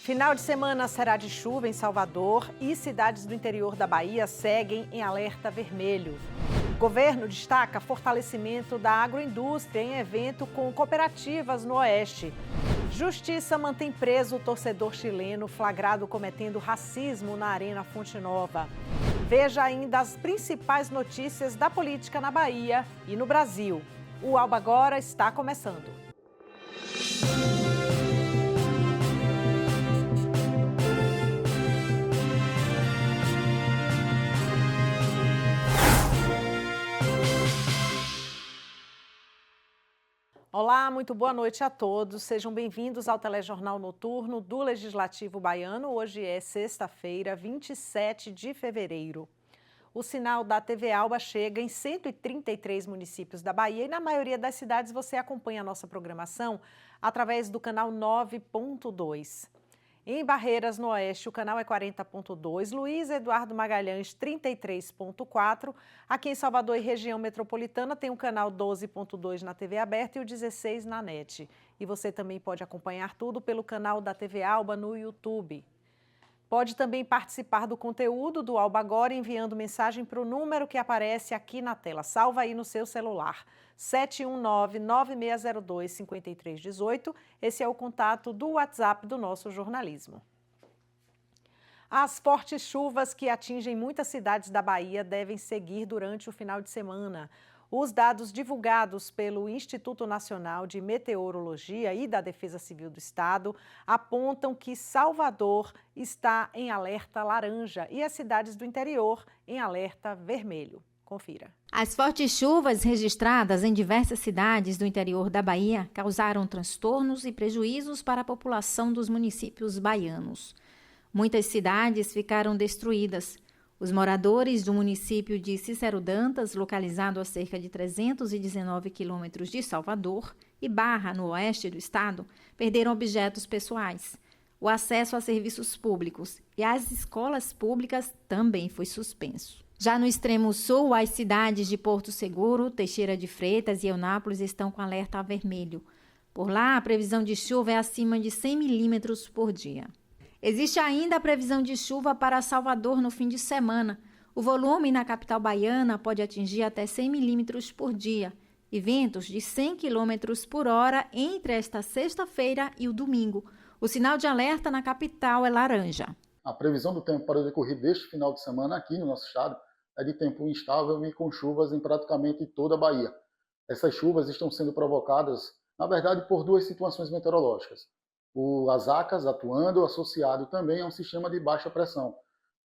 Final de semana será de chuva em Salvador e cidades do interior da Bahia seguem em alerta vermelho. O governo destaca fortalecimento da agroindústria em evento com cooperativas no Oeste. Justiça mantém preso o torcedor chileno flagrado cometendo racismo na Arena Fonte Nova. Veja ainda as principais notícias da política na Bahia e no Brasil. O Alba Agora está começando. Olá, muito boa noite a todos. Sejam bem-vindos ao Telejornal Noturno do Legislativo Baiano. Hoje é sexta-feira, 27 de fevereiro. O sinal da TV Alba chega em 133 municípios da Bahia e na maioria das cidades você acompanha a nossa programação através do canal 9.2. Em Barreiras, no Oeste, o canal é 40.2, Luiz Eduardo Magalhães, 33.4. Aqui em Salvador e região metropolitana tem o canal 12.2 na TV aberta e o 16 na NET. E você também pode acompanhar tudo pelo canal da TV Alba no YouTube. Pode também participar do conteúdo do Alba Agora enviando mensagem para o número que aparece aqui na tela. Salva aí no seu celular, 719-9602-5318. Esse é o contato do WhatsApp do nosso jornalismo. As fortes chuvas que atingem muitas cidades da Bahia devem seguir durante o final de semana. Os dados divulgados pelo Instituto Nacional de Meteorologia e da Defesa Civil do Estado apontam que Salvador está em alerta laranja e as cidades do interior em alerta vermelho. Confira. As fortes chuvas registradas em diversas cidades do interior da Bahia causaram transtornos e prejuízos para a população dos municípios baianos. Muitas cidades ficaram destruídas. Os moradores do município de Cícero Dantas, localizado a cerca de 319 quilômetros de Salvador, e Barra, no oeste do estado, perderam objetos pessoais. O acesso a serviços públicos e às escolas públicas também foi suspenso. Já no extremo sul, as cidades de Porto Seguro, Teixeira de Freitas e Eunápolis estão com alerta vermelho. Por lá, a previsão de chuva é acima de 100 milímetros por dia. Existe ainda a previsão de chuva para Salvador no fim de semana. O volume na capital baiana pode atingir até 100 milímetros por dia e ventos de 100 quilômetros por hora entre esta sexta-feira e o domingo. O sinal de alerta na capital é laranja. A previsão do tempo para o decorrer deste final de semana aqui no nosso estado é de tempo instável e com chuvas em praticamente toda a Bahia. Essas chuvas estão sendo provocadas, na verdade, por duas situações meteorológicas. As ACAS atuando associado também a um sistema de baixa pressão.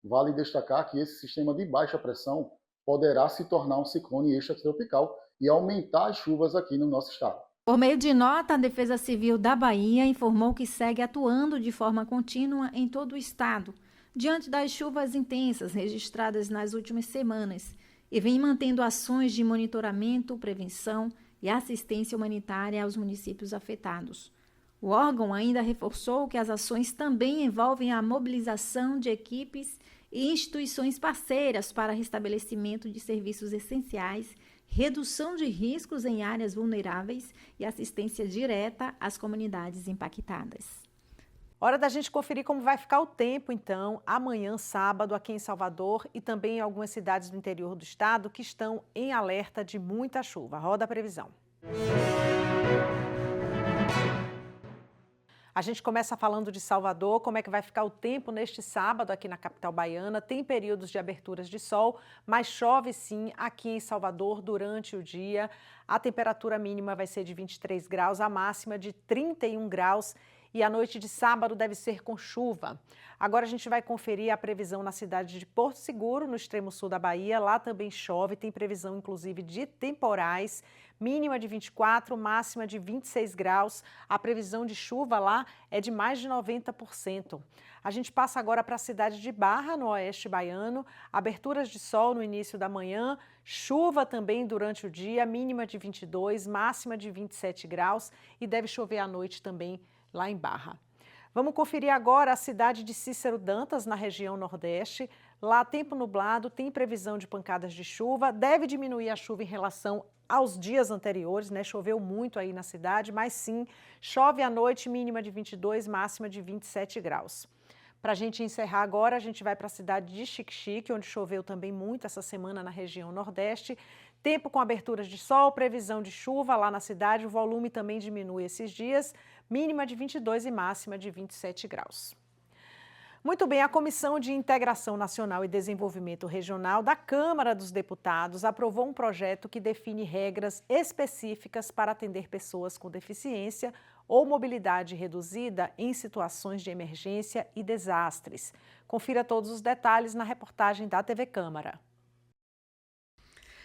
Vale destacar que esse sistema de baixa pressão poderá se tornar um ciclone extratropical e aumentar as chuvas aqui no nosso estado. Por meio de nota, a Defesa Civil da Bahia informou que segue atuando de forma contínua em todo o estado, diante das chuvas intensas registradas nas últimas semanas, e vem mantendo ações de monitoramento, prevenção e assistência humanitária aos municípios afetados. O órgão ainda reforçou que as ações também envolvem a mobilização de equipes e instituições parceiras para restabelecimento de serviços essenciais, redução de riscos em áreas vulneráveis e assistência direta às comunidades impactadas. Hora da gente conferir como vai ficar o tempo, então, amanhã, sábado, aqui em Salvador e também em algumas cidades do interior do estado que estão em alerta de muita chuva. Roda a previsão. A gente começa falando de Salvador, como é que vai ficar o tempo neste sábado aqui na capital baiana. Tem períodos de aberturas de sol, mas chove sim aqui em Salvador durante o dia. A temperatura mínima vai ser de 23 graus, a máxima de 31 graus. E a noite de sábado deve ser com chuva. Agora a gente vai conferir a previsão na cidade de Porto Seguro, no extremo sul da Bahia. Lá também chove, tem previsão inclusive de temporais, mínima de 24, máxima de 26 graus. A previsão de chuva lá é de mais de 90%. A gente passa agora para a cidade de Barra, no oeste baiano. Aberturas de sol no início da manhã, chuva também durante o dia, mínima de 22, máxima de 27 graus e deve chover à noite também lá em Barra. Vamos conferir agora a cidade de Cícero Dantas, na região Nordeste. Lá, tempo nublado, tem previsão de pancadas de chuva, deve diminuir a chuva em relação aos dias anteriores, né? Choveu muito aí na cidade, mas sim, chove à noite, mínima de 22, máxima de 27 graus. Para a gente encerrar agora, a gente vai para a cidade de Xique-Xique, onde choveu também muito essa semana na região Nordeste. Tempo com aberturas de sol, previsão de chuva lá na cidade, o volume também diminui esses dias, mínima de 22 e máxima de 27 graus. Muito bem, a Comissão de Integração Nacional e Desenvolvimento Regional da Câmara dos Deputados aprovou um projeto que define regras específicas para atender pessoas com deficiência ou mobilidade reduzida em situações de emergência e desastres. Confira todos os detalhes na reportagem da TV Câmara.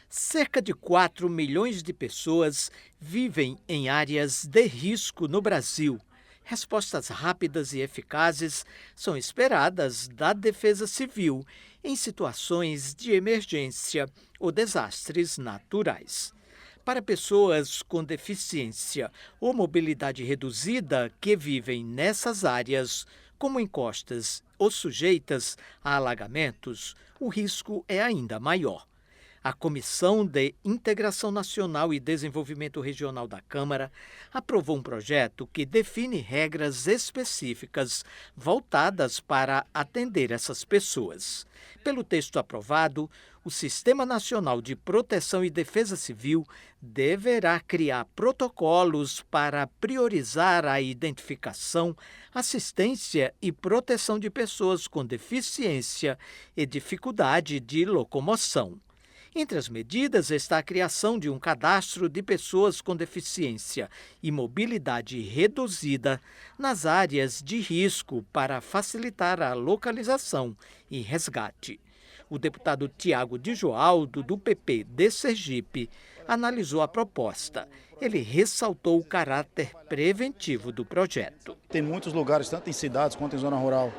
Cerca de 4 milhões de pessoas vivem em áreas de risco no Brasil. Respostas rápidas e eficazes são esperadas da Defesa Civil em situações de emergência ou desastres naturais. Para pessoas com deficiência ou mobilidade reduzida que vivem nessas áreas, como em costas ou sujeitas a alagamentos, o risco é ainda maior. A Comissão de Integração Nacional e Desenvolvimento Regional da Câmara aprovou um projeto que define regras específicas voltadas para atender essas pessoas. Pelo texto aprovado, o Sistema Nacional de Proteção e Defesa Civil deverá criar protocolos para priorizar a identificação, assistência e proteção de pessoas com deficiência e dificuldade de locomoção. Entre as medidas está a criação de um cadastro de pessoas com deficiência e mobilidade reduzida nas áreas de risco para facilitar a localização e resgate. O deputado Tiago de Joaldo, do PP de Sergipe, analisou a proposta. Ele ressaltou o caráter preventivo do projeto. Tem muitos lugares, tanto em cidades quanto em zona rural,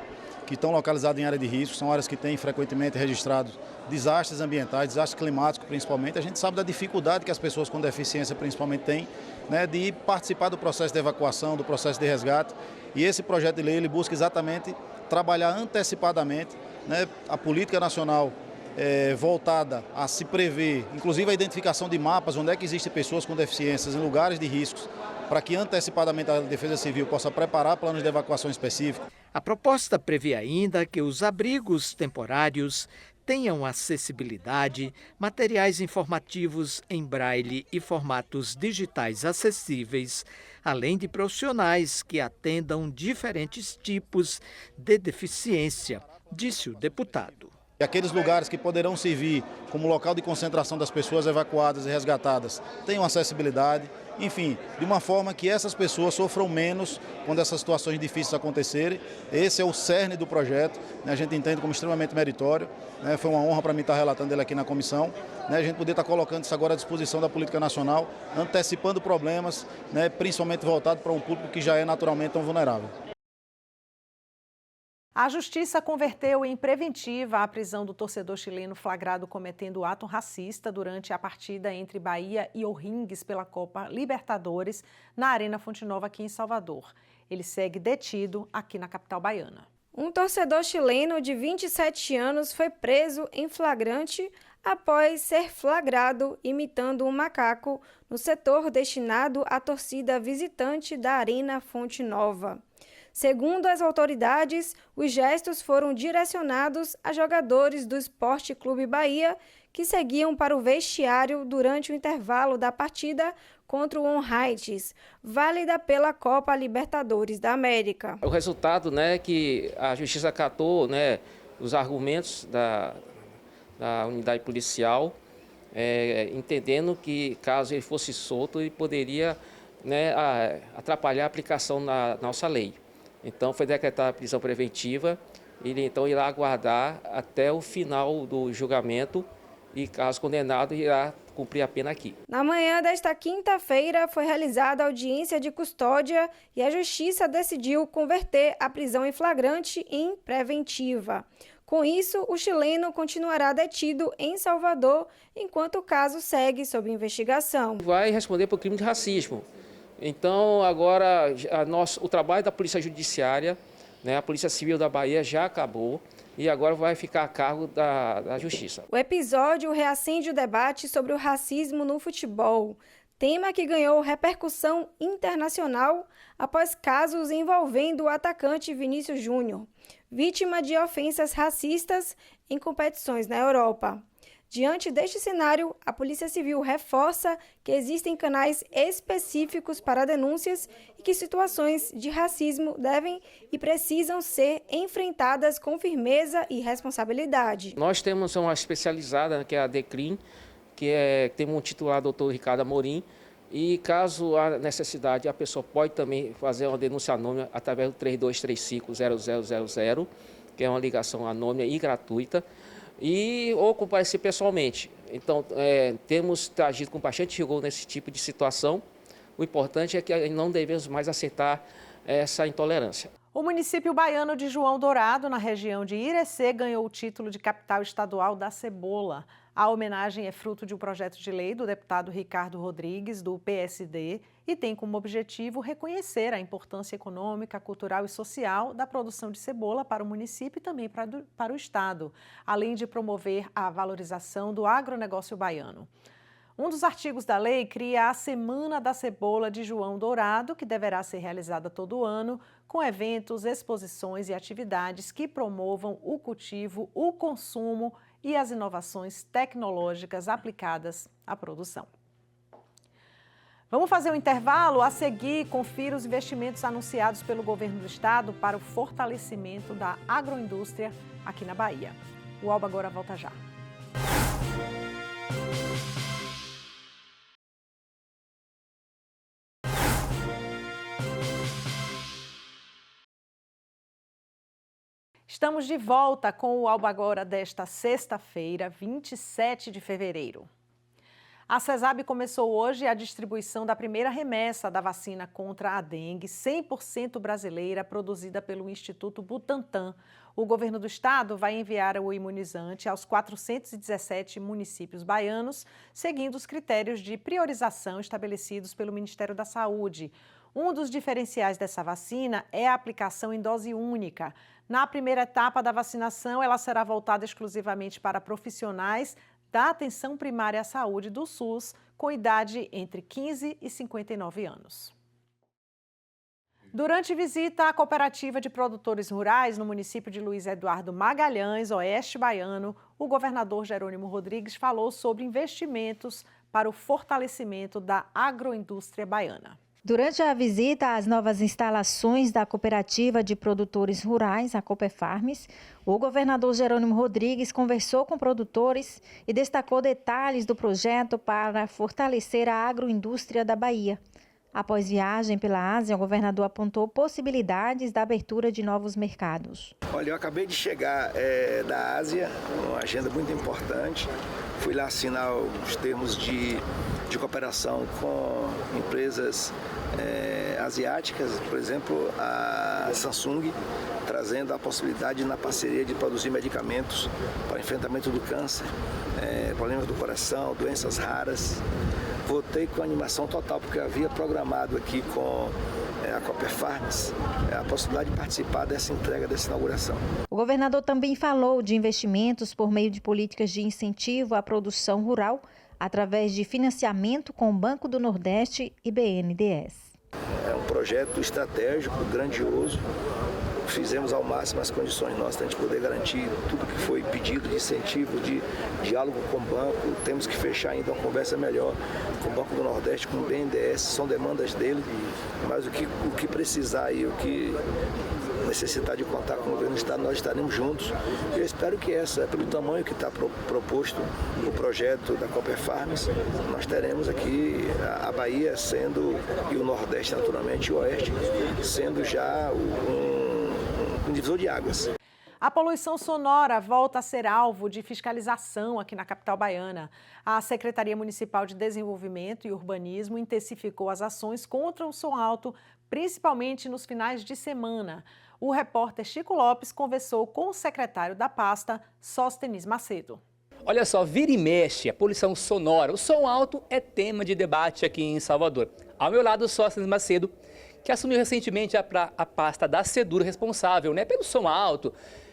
que estão localizados em área de risco, são áreas que têm frequentemente registrados desastres ambientais, desastres climáticos principalmente. A gente sabe da dificuldade que as pessoas com deficiência principalmente têm, né, de participar do processo de evacuação, do processo de resgate. E esse projeto de lei ele busca exatamente trabalhar antecipadamente, né, a política nacional voltada a se prever, inclusive a identificação de mapas onde é que existem pessoas com deficiências em lugares de riscos, para que antecipadamente a Defesa Civil possa preparar planos de evacuação específicos. A proposta prevê ainda que os abrigos temporários tenham acessibilidade, materiais informativos em braille e formatos digitais acessíveis, além de profissionais que atendam diferentes tipos de deficiência, disse o deputado. E aqueles lugares que poderão servir como local de concentração das pessoas evacuadas e resgatadas tenham acessibilidade, enfim, de uma forma que essas pessoas sofram menos quando essas situações difíceis acontecerem. Esse é o cerne do projeto, né? A gente entende como extremamente meritório, né? Foi uma honra para mim estar relatando ele aqui na comissão, né? A gente poder estar colocando isso agora à disposição da política nacional, antecipando problemas, né? Principalmente voltado para um público que já é naturalmente tão vulnerável. A Justiça converteu em preventiva a prisão do torcedor chileno flagrado cometendo ato racista durante a partida entre Bahia e O'Higgins pela Copa Libertadores na Arena Fonte Nova aqui em Salvador. Ele segue detido aqui na capital baiana. Um torcedor chileno de 27 anos foi preso em flagrante após ser flagrado imitando um macaco no setor destinado à torcida visitante da Arena Fonte Nova. Segundo as autoridades, os gestos foram direcionados a jogadores do Sport Clube Bahia que seguiam para o vestiário durante o intervalo da partida contra o O'Higgins, válida pela Copa Libertadores da América. O resultado, né, que a Justiça acatou, né, os argumentos da unidade policial, entendendo que caso ele fosse solto, ele poderia, né, atrapalhar a aplicação da nossa lei. Então foi decretada a prisão preventiva, ele então irá aguardar até o final do julgamento e, caso condenado, irá cumprir a pena aqui. Na manhã desta quinta-feira foi realizada a audiência de custódia e a Justiça decidiu converter a prisão em flagrante em preventiva. Com isso, o chileno continuará detido em Salvador, enquanto o caso segue sob investigação. Vai responder por crime de racismo. Então, agora, o trabalho da Polícia Judiciária, né, a Polícia Civil da Bahia já acabou e agora vai ficar a cargo da Justiça. O episódio reacende o debate sobre o racismo no futebol, tema que ganhou repercussão internacional após casos envolvendo o atacante Vinícius Júnior, vítima de ofensas racistas em competições na Europa. Diante deste cenário, a Polícia Civil reforça que existem canais específicos para denúncias e que situações de racismo devem e precisam ser enfrentadas com firmeza e responsabilidade. Nós temos uma especializada, que é a DECRIM, que tem um titular, doutor Ricardo Amorim, e caso há necessidade, a pessoa pode também fazer uma denúncia anônima através do 3235-0000, que é uma ligação anônima e gratuita, ou comparecer pessoalmente. Então, temos agido com bastante rigor nesse tipo de situação. O importante é que não devemos mais aceitar essa intolerância. O município baiano de João Dourado, na região de Irecê, ganhou o título de capital estadual da cebola. A homenagem é fruto de um projeto de lei do deputado Ricardo Rodrigues, do PSD, e tem como objetivo reconhecer a importância econômica, cultural e social da produção de cebola para o município e também para o estado, além de promover a valorização do agronegócio baiano. Um dos artigos da lei cria a Semana da Cebola de João Dourado, que deverá ser realizada todo ano, com eventos, exposições e atividades que promovam o cultivo, o consumo e as inovações tecnológicas aplicadas à produção. Vamos fazer um intervalo? A seguir, confira os investimentos anunciados pelo governo do estado para o fortalecimento da agroindústria aqui na Bahia. O Alba agora volta já. Estamos de volta com o Alba Agora desta sexta-feira, 27 de fevereiro. A CESAB começou hoje a distribuição da primeira remessa da vacina contra a dengue 100% brasileira, produzida pelo Instituto Butantan. O governo do estado vai enviar o imunizante aos 417 municípios baianos, seguindo os critérios de priorização estabelecidos pelo Ministério da Saúde. Um dos diferenciais dessa vacina é a aplicação em dose única. Na primeira etapa da vacinação, ela será voltada exclusivamente para profissionais da atenção primária à saúde do SUS, com idade entre 15 e 59 anos. Durante visita à cooperativa de produtores rurais no município de Luiz Eduardo Magalhães, oeste baiano, o governador Jerônimo Rodrigues falou sobre investimentos para o fortalecimento da agroindústria baiana. Durante a visita às novas instalações da Cooperativa de Produtores Rurais, a Copefarmes, o governador Jerônimo Rodrigues conversou com produtores e destacou detalhes do projeto para fortalecer a agroindústria da Bahia. Após viagem pela Ásia, o governador apontou possibilidades da abertura de novos mercados. Olha, eu acabei de chegar da Ásia, uma agenda muito importante. Fui lá assinar os termos de cooperação com empresas asiáticas, por exemplo, a Samsung, trazendo a possibilidade na parceria de produzir medicamentos para o enfrentamento do câncer, problemas do coração, doenças raras. Voltei com animação total, porque eu havia programado aqui com a Copefarmes a possibilidade de participar dessa entrega, dessa inauguração. O governador também falou de investimentos por meio de políticas de incentivo à produção rural, através de financiamento com o Banco do Nordeste e BNDES. É um projeto estratégico, grandioso. Fizemos ao máximo as condições nossas para a gente poder garantir tudo que foi pedido de incentivo, de diálogo com o banco. Temos que fechar ainda uma conversa melhor com o Banco do Nordeste, com o BNDES, são demandas dele, mas o que precisar e o que necessitar de contar com o governo do estado, nós estaremos juntos. Eu espero que pelo tamanho que está proposto o projeto da Copefarmes, nós teremos aqui a Bahia sendo, e o Nordeste naturalmente, e o Oeste, sendo já um divisor de águas. A poluição sonora volta a ser alvo de fiscalização aqui na capital baiana. A Secretaria Municipal de Desenvolvimento e Urbanismo intensificou as ações contra o som alto, principalmente nos finais de semana. O repórter Chico Lopes conversou com o secretário da pasta, Sóstenes Macedo. Olha só, vira e mexe, a poluição sonora, o som alto é tema de debate aqui em Salvador. Ao meu lado, o Sóstenes Macedo, que assumiu recentemente a pasta da SEDUR responsável pelo som alto,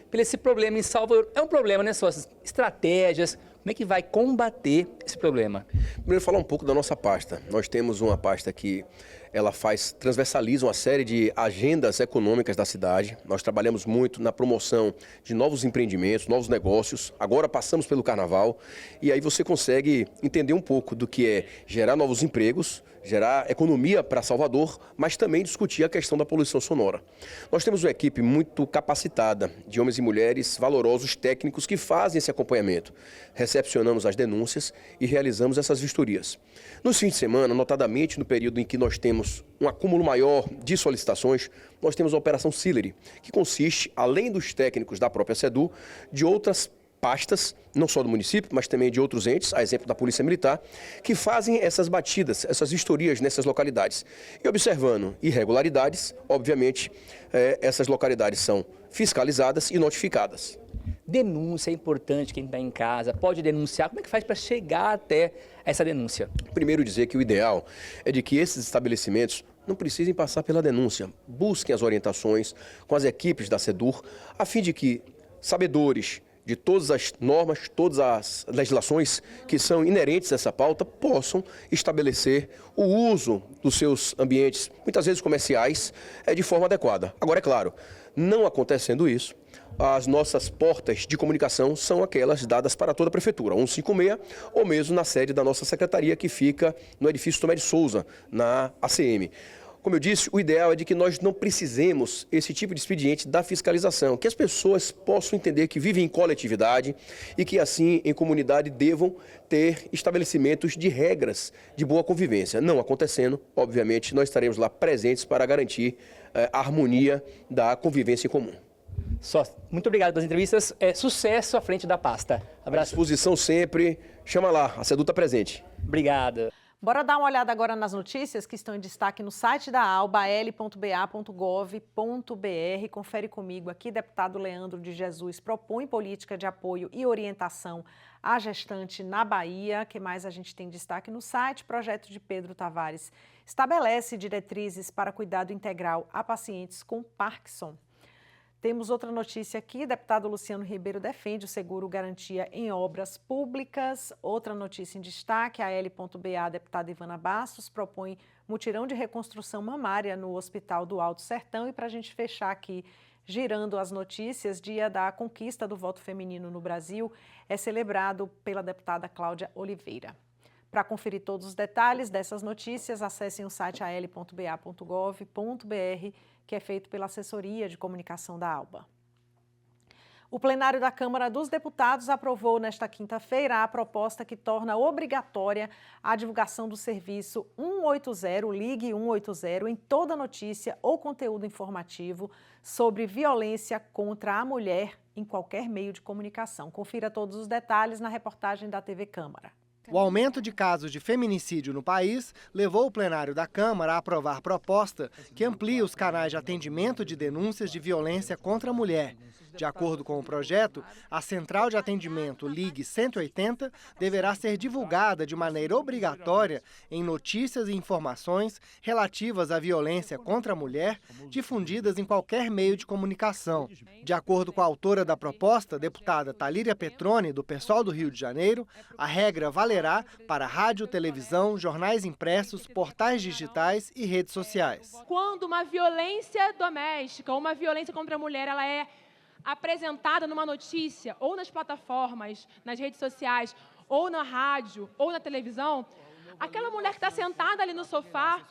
por esse problema em Salvador. É um problema, né? Suas estratégias, como é que vai combater esse problema? Primeiro, falar um pouco da nossa pasta. Nós temos uma pasta que ela transversaliza uma série de agendas econômicas da cidade. Nós trabalhamos muito na promoção de novos empreendimentos, novos negócios. Agora passamos pelo Carnaval e aí você consegue entender um pouco do que é gerar novos empregos, gerar economia para Salvador, mas também discutir a questão da poluição sonora. Nós temos uma equipe muito capacitada de homens e mulheres valorosos, técnicos, que fazem esse acompanhamento. Recepcionamos as denúncias e realizamos essas vistorias. Nos fins de semana, notadamente no período em que nós temos um acúmulo maior de solicitações, nós temos a Operação Celery, que consiste, além dos técnicos da própria SEDU, de outras pastas, não só do município, mas também de outros entes, a exemplo da Polícia Militar, que fazem essas batidas, essas vistorias nessas localidades. E observando irregularidades, obviamente, essas localidades são fiscalizadas e notificadas. Denúncia é importante, quem está em casa pode denunciar. Como é que faz para chegar até essa denúncia? Primeiro, dizer que o ideal é de que esses estabelecimentos não precisem passar pela denúncia. Busquem as orientações com as equipes da SEDUR, a fim de que sabedores de todas as normas, todas as legislações que são inerentes a essa pauta, possam estabelecer o uso dos seus ambientes, muitas vezes comerciais, de forma adequada. Agora, é claro, não acontecendo isso, as nossas portas de comunicação são aquelas dadas para toda a prefeitura, 156, ou mesmo na sede da nossa secretaria, que fica no edifício Tomé de Souza, na ACM. Como eu disse, o ideal é de que nós não precisemos esse tipo de expediente da fiscalização, que as pessoas possam entender que vivem em coletividade e que assim, em comunidade, devam ter estabelecimentos de regras de boa convivência. Não acontecendo, obviamente, nós estaremos lá presentes para garantir a harmonia da convivência em comum. Muito obrigado pelas entrevistas. Sucesso à frente da pasta. Abraço. À disposição sempre. Chama lá, a SEDU está presente. Obrigado. Bora dar uma olhada agora nas notícias que estão em destaque no site da ALBA, l.ba.gov.br. Confere comigo aqui, deputado Leandro de Jesus propõe política de apoio e orientação à gestante na Bahia. O que mais a gente tem em destaque no site? Projeto de Pedro Tavares estabelece diretrizes para cuidado integral a pacientes com Parkinson. Temos outra notícia aqui, deputado Luciano Ribeiro defende o seguro garantia em obras públicas. Outra notícia em destaque, a L.ba, deputada Ivana Bastos, propõe mutirão de reconstrução mamária no Hospital do Alto Sertão. E para a gente fechar aqui, girando as notícias, dia da conquista do voto feminino no Brasil é celebrado pela deputada Cláudia Oliveira. Para conferir todos os detalhes dessas notícias, acessem o site al.ba.gov.br, que é feito pela Assessoria de Comunicação da ALBA. O plenário da Câmara dos Deputados aprovou nesta quinta-feira a proposta que torna obrigatória a divulgação do serviço 180, Ligue 180, em toda notícia ou conteúdo informativo sobre violência contra a mulher em qualquer meio de comunicação. Confira todos os detalhes na reportagem da TV Câmara. O aumento de casos de feminicídio no país levou o plenário da Câmara a aprovar proposta que amplia os canais de atendimento de denúncias de violência contra a mulher. De acordo com o projeto, a central de atendimento Ligue 180 deverá ser divulgada de maneira obrigatória em notícias e informações relativas à violência contra a mulher difundidas em qualquer meio de comunicação. De acordo com a autora da proposta, deputada Talíria Petroni, do PSOL do Rio de Janeiro, a regra valerá para rádio, televisão, jornais impressos, portais digitais e redes sociais. Quando uma violência doméstica ou uma violência contra a mulher ela é apresentada numa notícia, ou nas plataformas, nas redes sociais, ou na rádio, ou na televisão, aquela mulher que está sentada ali no sofá,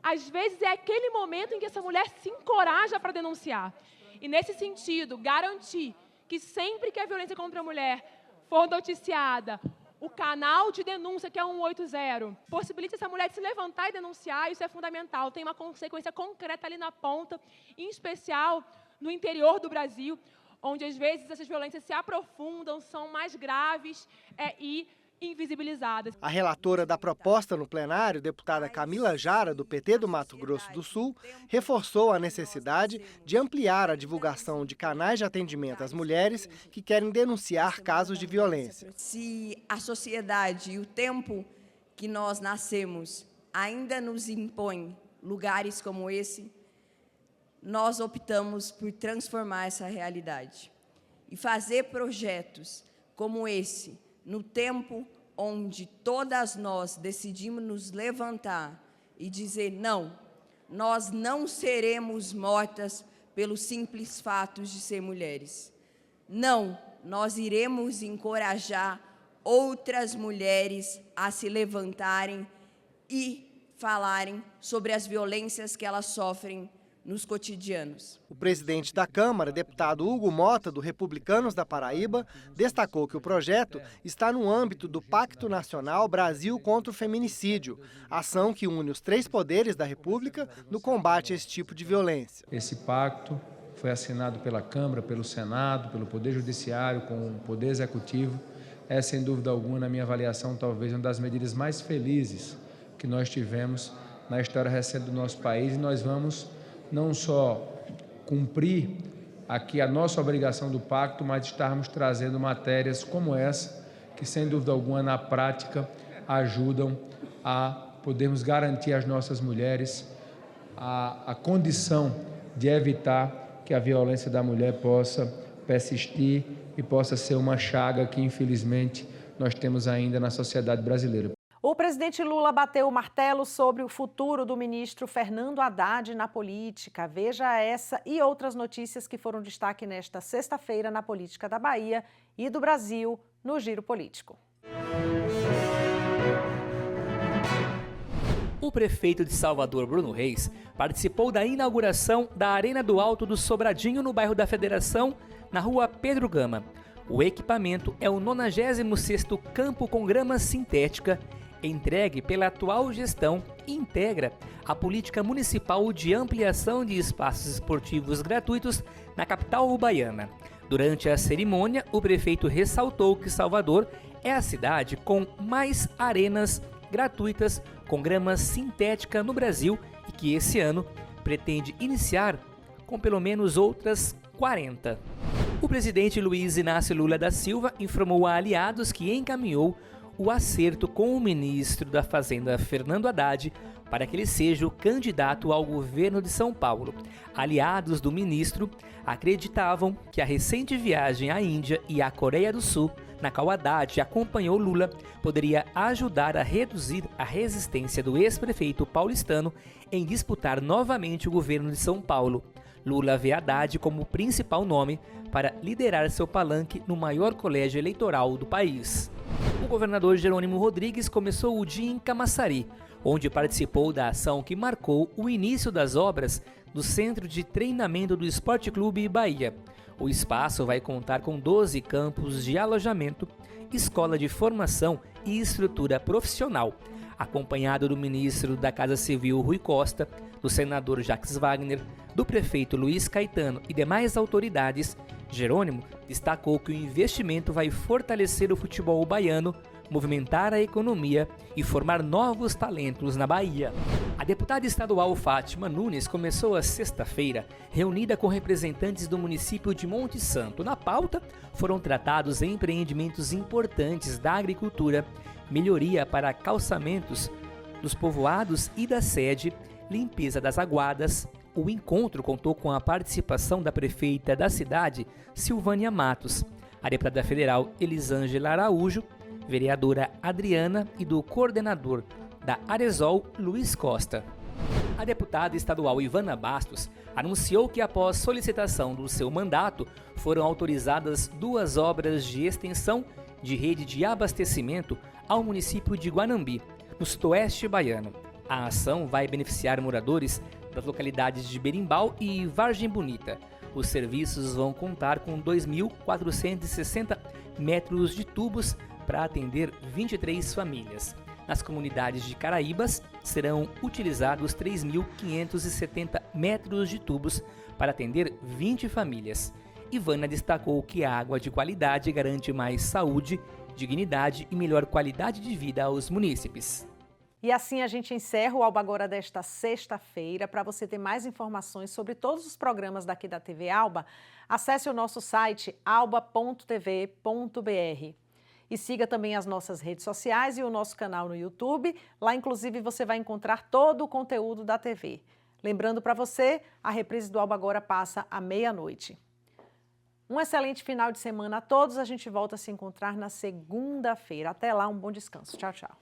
às vezes é aquele momento em que essa mulher se encoraja para denunciar. E, nesse sentido, garantir que sempre que a violência contra a mulher for noticiada, o canal de denúncia, que é 180, possibilita essa mulher de se levantar e denunciar, isso é fundamental. Tem uma consequência concreta ali na ponta, em especial no interior do Brasil, onde às vezes essas violências se aprofundam, são mais graves e invisibilizadas. A relatora da proposta no plenário, deputada Camila Jara, do PT do Mato Grosso do Sul, reforçou a necessidade de ampliar a divulgação de canais de atendimento às mulheres que querem denunciar casos de violência. Se a sociedade e o tempo que nós nascemos ainda nos impõe lugares como esse, nós optamos por transformar essa realidade. e fazer projetos como esse, no tempo onde todas nós decidimos nos levantar e dizer não, nós não seremos mortas pelos simples fatos de ser mulheres. Não, nós iremos encorajar outras mulheres a se levantarem e falarem sobre as violências que elas sofrem nos cotidianos. O presidente da Câmara, deputado Hugo Mota, do Republicanos da Paraíba, destacou que o projeto está no âmbito do Pacto Nacional Brasil contra o Feminicídio, ação que une os 3 poderes da República no combate a esse tipo de violência. Esse pacto foi assinado pela Câmara, pelo Senado, pelo Poder Judiciário, com o Poder Executivo. É, sem dúvida alguma, na minha avaliação, talvez uma das medidas mais felizes que nós tivemos na história recente do nosso país, e nós vamos não só cumprir aqui a nossa obrigação do pacto, mas estarmos trazendo matérias como essa, que sem dúvida alguma na prática ajudam a podermos garantir às nossas mulheres a condição de evitar que a violência da mulher possa persistir e possa ser uma chaga que infelizmente nós temos ainda na sociedade brasileira. O presidente Lula bateu o martelo sobre o futuro do ministro Fernando Haddad na política. Veja essa e outras notícias que foram destaque nesta sexta-feira na política da Bahia e do Brasil no Giro Político. O prefeito de Salvador, Bruno Reis, participou da inauguração da Arena do Alto do Sobradinho, no bairro da Federação, na rua Pedro Gama. O equipamento é o 96º campo com grama sintética, entregue pela atual gestão e integra a política municipal de ampliação de espaços esportivos gratuitos na capital baiana. Durante a cerimônia, o prefeito ressaltou que Salvador é a cidade com mais arenas gratuitas com grama sintética no Brasil e que esse ano pretende iniciar com pelo menos outras 40. O presidente Luiz Inácio Lula da Silva informou a aliados que encaminhou o acerto com o ministro da Fazenda, Fernando Haddad, para que ele seja o candidato ao governo de São Paulo. Aliados do ministro acreditavam que a recente viagem à Índia e à Coreia do Sul, na qual Haddad acompanhou Lula, poderia ajudar a reduzir a resistência do ex-prefeito paulistano em disputar novamente o governo de São Paulo. Lula vê Haddad como o principal nome para liderar seu palanque no maior colégio eleitoral do país. O governador Jerônimo Rodrigues começou o dia em Camaçari, onde participou da ação que marcou o início das obras do Centro de Treinamento do Esporte Clube Bahia. O espaço vai contar com 12 campos de alojamento, escola de formação e estrutura profissional. Acompanhado do ministro da Casa Civil Rui Costa, do senador Jacques Wagner, do prefeito Luiz Caetano e demais autoridades, Jerônimo destacou que o investimento vai fortalecer o futebol baiano, movimentar a economia e formar novos talentos na Bahia. A deputada estadual Fátima Nunes começou a sexta-feira reunida com representantes do município de Monte Santo. Na pauta foram tratados empreendimentos importantes da agricultura, melhoria para calçamentos dos povoados e da sede, limpeza das aguadas. O encontro contou com a participação da prefeita da cidade, Silvânia Matos, a deputada federal Elisângela Araújo, vereadora Adriana e do coordenador da Aresol, Luiz Costa. A deputada estadual Ivana Bastos anunciou que após solicitação do seu mandato, foram autorizadas 2 obras de extensão de rede de abastecimento ao município de Guanambi, no sudoeste baiano. A ação vai beneficiar moradores das localidades de Berimbau e Vargem Bonita. Os serviços vão contar com 2.460 metros de tubos para atender 23 famílias. Nas comunidades de Caraíbas, serão utilizados 3.570 metros de tubos para atender 20 famílias. Ivana destacou que a água de qualidade garante mais saúde, dignidade e melhor qualidade de vida aos munícipes. E assim a gente encerra o Alba Agora desta sexta-feira. Para você ter mais informações sobre todos os programas daqui da TV Alba, acesse o nosso site alba.tv.br. E siga também as nossas redes sociais e o nosso canal no YouTube. Lá, inclusive, você vai encontrar todo o conteúdo da TV. Lembrando para você, a reprise do Alba Agora passa à meia-noite. Um excelente final de semana a todos. A gente volta a se encontrar na segunda-feira. Até lá, um bom descanso. Tchau, tchau.